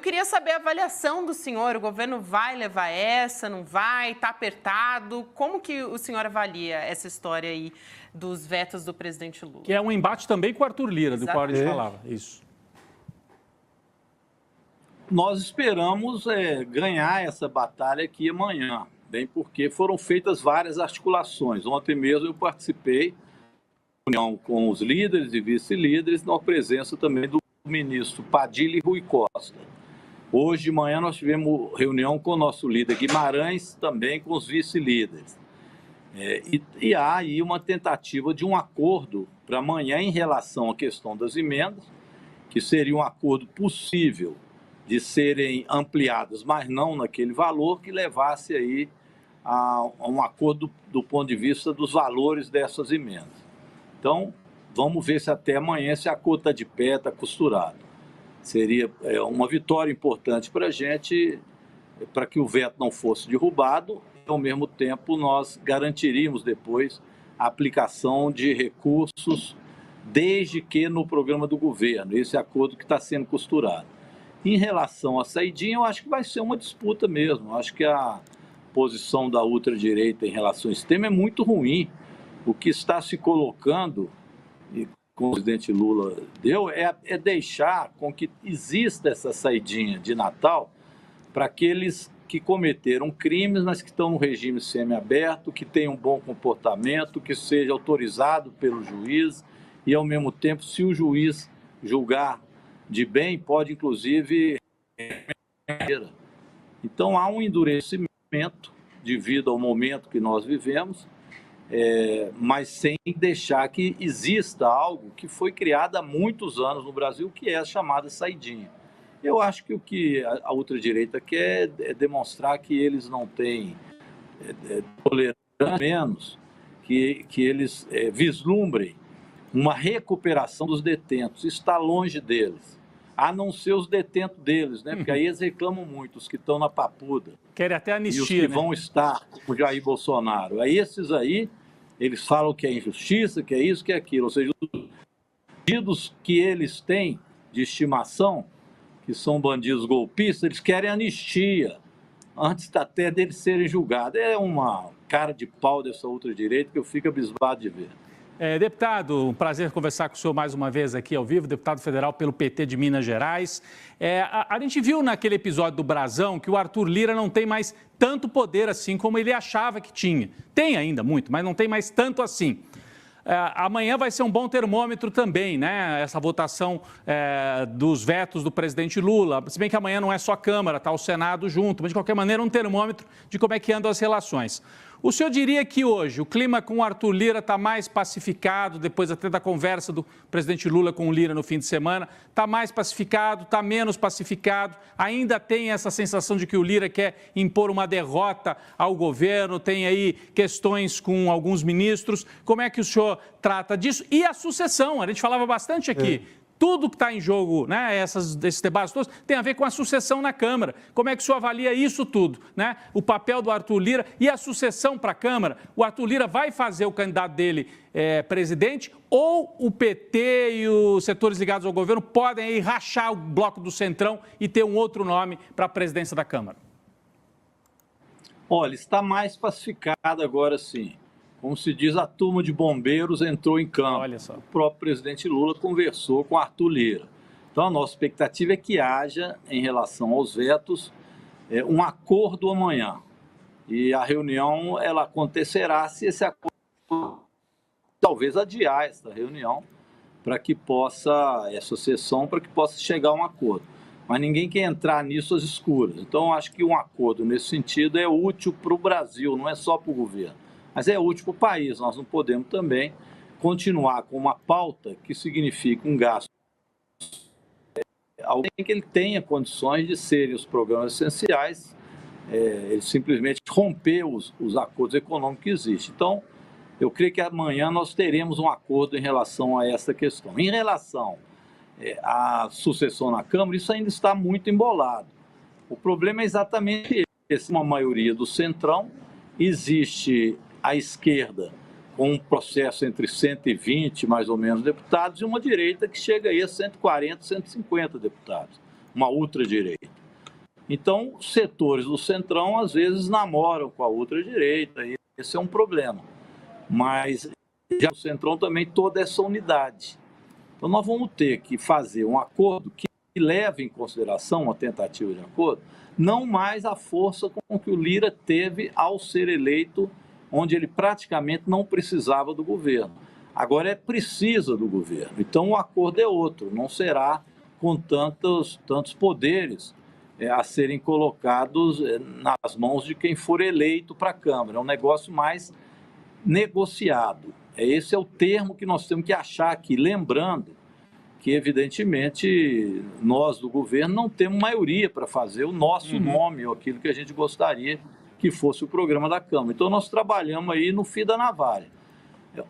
queria saber a avaliação do senhor. O governo vai levar essa, não vai? Está apertado? Como que o senhor avalia essa história aí dos vetos do presidente Lula? Que é um embate também com o Arthur Lira, do qual a gente falava. Isso. Nós esperamos ganhar essa batalha aqui amanhã, bem porque foram feitas várias articulações. Ontem mesmo eu participei de reunião com os líderes e vice-líderes, na presença também do ministro Padilha e Rui Costa. Hoje de manhã nós tivemos reunião com o nosso líder Guimarães, também com os vice-líderes. E há aí uma tentativa de um acordo para amanhã em relação à questão das emendas, que seria um acordo possível de serem ampliadas, mas não naquele valor, que levasse aí a um acordo do ponto de vista dos valores dessas emendas. Então, vamos ver se até amanhã esse acordo está de pé, está costurado. Seria uma vitória importante para a gente, para que o veto não fosse derrubado, e ao mesmo tempo nós garantiríamos depois a aplicação de recursos, desde que no programa do governo, esse acordo que está sendo costurado. Em relação à saidinha, eu acho que vai ser uma disputa mesmo. Eu acho que a posição da ultradireita em relação a esse tema é muito ruim. O que está se colocando, e como o presidente Lula deu, é deixar com que exista essa saidinha de Natal para aqueles que cometeram crimes, mas que estão no regime semiaberto, que tenham um bom comportamento, que seja autorizado pelo juiz e, ao mesmo tempo, se o juiz julgar de bem, pode, inclusive... Então, há um endurecimento devido ao momento que nós vivemos, mas sem deixar que exista algo que foi criado há muitos anos no Brasil, que é a chamada saidinha. Eu acho que o que a ultradireita quer é demonstrar que eles não têm tolerância menos, que eles vislumbrem uma recuperação dos detentos. Está longe deles, a não ser os detentos deles, né? Porque aí eles reclamam muito, os que estão na papuda. Querem até anistia, e os que vão estar com o Jair Bolsonaro. Aí esses aí, eles falam que é injustiça, que é isso, que é aquilo. Ou seja, os bandidos que eles têm de estimação, que são bandidos golpistas, eles querem anistia, antes até deles serem julgados. É uma cara de pau dessa ultradireita que eu fico abismado de ver. Deputado, um prazer conversar com o senhor mais uma vez aqui ao vivo, deputado federal pelo PT de Minas Gerais. A gente viu naquele episódio do Brasão que o Arthur Lira não tem mais tanto poder assim como ele achava que tinha. Tem ainda muito, mas não tem mais tanto assim. Amanhã vai ser um bom termômetro também, né? Essa votação dos vetos do presidente Lula. Se bem que amanhã não é só a Câmara, está o Senado junto, mas de qualquer maneira um termômetro de como é que andam as relações. O senhor diria que hoje o clima com o Arthur Lira está mais pacificado, depois até da conversa do presidente Lula com o Lira no fim de semana, está mais pacificado, está menos pacificado, ainda tem essa sensação de que o Lira quer impor uma derrota ao governo, tem aí questões com alguns ministros. Como é que o senhor trata disso? E a sucessão, a gente falava bastante aqui. Tudo que está em jogo, né, esses debates todos, tem a ver com a sucessão na Câmara. Como é que o senhor avalia isso tudo? Né? O papel do Arthur Lira e a sucessão para a Câmara. O Arthur Lira vai fazer o candidato dele presidente ou o PT e os setores ligados ao governo podem aí rachar o bloco do Centrão e ter um outro nome para a presidência da Câmara? Olha, está mais pacificado agora sim. Como se diz, a turma de bombeiros entrou em campo. Olha só. O próprio presidente Lula conversou com Arthur Lira. Então, a nossa expectativa é que haja, em relação aos vetos, um acordo amanhã. E a reunião ela acontecerá se esse acordo, talvez adiar essa reunião, para que possa, essa sessão, para que possa chegar a um acordo. Mas ninguém quer entrar nisso às escuras. Então, acho que um acordo nesse sentido é útil para o Brasil, não é só para o governo. Mas é útil para o país. Nós não podemos também continuar com uma pauta que significa um gasto. Alguém que ele tenha condições de serem os programas essenciais, ele simplesmente romper os acordos econômicos que existem. Então, eu creio que amanhã nós teremos um acordo em relação a essa questão. Em relação à sucessão na Câmara, isso ainda está muito embolado. O problema é exatamente esse. Uma maioria do Centrão, existe à esquerda com um processo entre 120, mais ou menos, deputados, e uma direita que chega aí a 140, 150 deputados, uma ultradireita. Então, setores do Centrão, às vezes, namoram com a ultradireita, e esse é um problema. Mas já o Centrão também toda essa unidade. Então, nós vamos ter que fazer um acordo que leve em consideração, uma tentativa de acordo, não mais a força com que o Lira teve ao ser eleito, onde ele praticamente não precisava do governo. Agora precisa do governo. Então, o acordo é outro, não será com tantos poderes a serem colocados nas mãos de quem for eleito para a Câmara. É um negócio mais negociado. Esse é o termo que nós temos que achar aqui, lembrando que, evidentemente, nós do governo não temos maioria para fazer o nosso nome, ou aquilo que a gente gostaria que fosse o programa da Câmara. Então, nós trabalhamos aí no fio da navalha.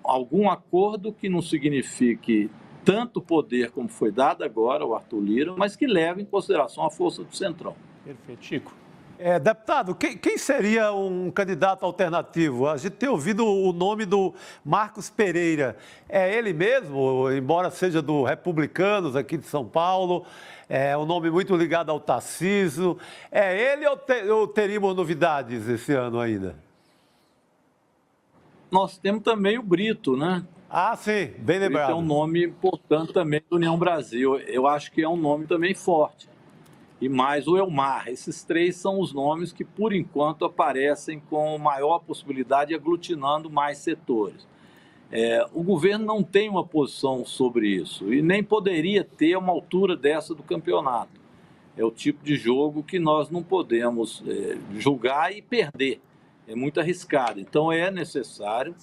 Algum acordo que não signifique tanto poder como foi dado agora ao Arthur Lira, mas que leve em consideração a força do Centrão. Perfeito. Chico. Deputado, quem seria um candidato alternativo? A gente tem ouvido o nome do Marcos Pereira. É ele mesmo, embora seja do Republicanos aqui de São Paulo, é um nome muito ligado ao Tarcísio. É ele ou teríamos novidades esse ano ainda? Nós temos também o Brito, né? Ah, sim, bem lembrado. Brito é um nome importante também do União Brasil. Eu acho que é um nome também forte. E mais o Elmar. Esses três são os nomes que, por enquanto, aparecem com maior possibilidade, aglutinando mais setores. O governo não tem uma posição sobre isso e nem poderia ter uma altura dessa do campeonato. É o tipo de jogo que nós não podemos julgar e perder. É muito arriscado. Então, é necessário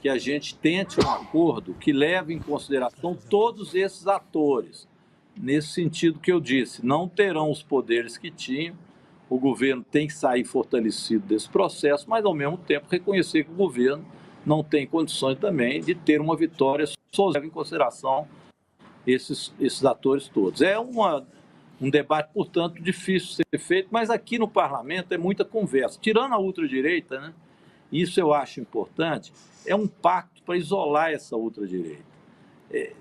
que a gente tente um acordo que leve em consideração todos esses atores. Nesse sentido que eu disse, não terão os poderes que tinham, o governo tem que sair fortalecido desse processo, mas, ao mesmo tempo, reconhecer que o governo não tem condições também de ter uma vitória só leva em consideração esses atores todos. É um debate, portanto, difícil de ser feito, mas aqui no parlamento é muita conversa. Tirando a ultradireita, né, isso eu acho importante, é um pacto para isolar essa ultradireita.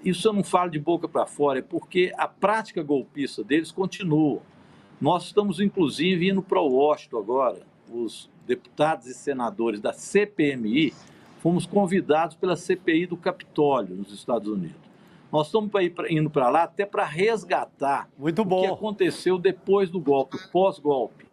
Isso eu não falo de boca para fora, é porque a prática golpista deles continua. Nós estamos, inclusive, indo para Washington agora, os deputados e senadores da CPMI, fomos convidados pela CPI do Capitólio, nos Estados Unidos. Nós estamos indo para lá até para resgatar o que aconteceu depois do golpe, pós-golpe.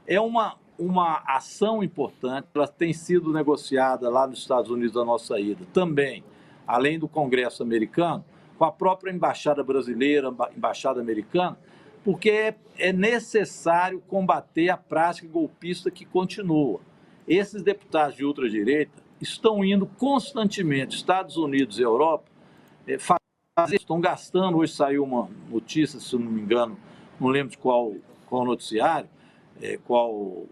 É uma ação importante, ela tem sido negociada lá nos Estados Unidos, a nossa ida, também, além do Congresso americano, com a própria embaixada brasileira, embaixada americana, porque é necessário combater a prática golpista que continua. Esses deputados de ultradireita estão indo constantemente, Estados Unidos e Europa, estão gastando, hoje saiu uma notícia, se eu não me engano, não lembro de qual noticiário, qual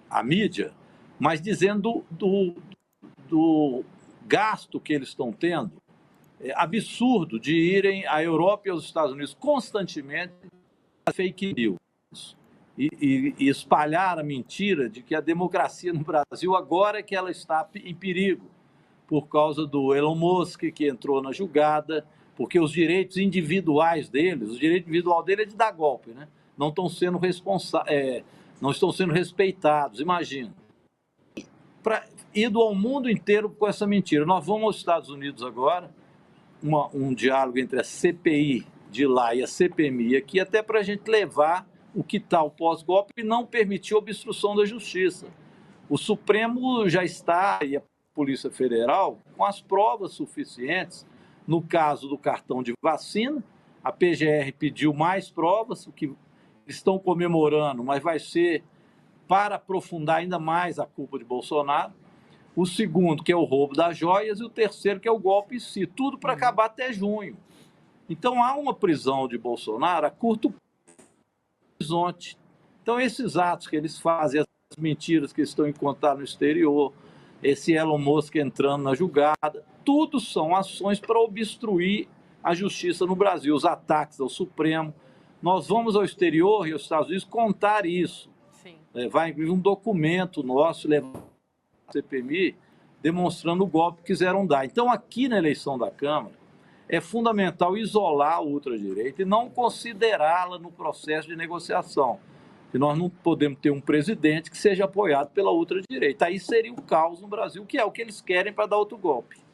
a mídia, mas dizendo do gasto que eles estão tendo, absurdo, de irem à Europa e aos Estados Unidos constantemente a fake news e espalhar a mentira de que a democracia no Brasil agora é que ela está em perigo por causa do Elon Musk, que entrou na jogada, porque os direitos individuais deles, o direito individual dele é de dar golpe, né? Não estão sendo não estão sendo respeitados, imagina. Ido ao mundo inteiro com essa mentira. Nós vamos aos Estados Unidos agora, um diálogo entre a CPI de lá e a CPMI aqui, até para a gente levar o que está o pós-golpe e não permitir obstrução da justiça. O Supremo já está, e a Polícia Federal, com as provas suficientes. No caso do cartão de vacina, a PGR pediu mais provas, o que estão comemorando, mas vai ser para aprofundar ainda mais a culpa de Bolsonaro. O segundo, que é o roubo das joias, e o terceiro, que é o golpe em si. Tudo para acabar até junho. Então, há uma prisão de Bolsonaro a curto horizonte. Então, esses atos que eles fazem, as mentiras que estão encontradas no exterior, esse Elon Musk entrando na julgada, tudo são ações para obstruir a justiça no Brasil, os ataques ao Supremo. Nós vamos ao exterior e aos Estados Unidos contar isso. Sim. Vai incluir um documento nosso, levar CPMI, demonstrando o golpe que quiseram dar. Então, aqui na eleição da Câmara, é fundamental isolar a ultradireita e não considerá-la no processo de negociação. Que nós não podemos ter um presidente que seja apoiado pela ultradireita. Aí seria o caos no Brasil, que é o que eles querem para dar outro golpe.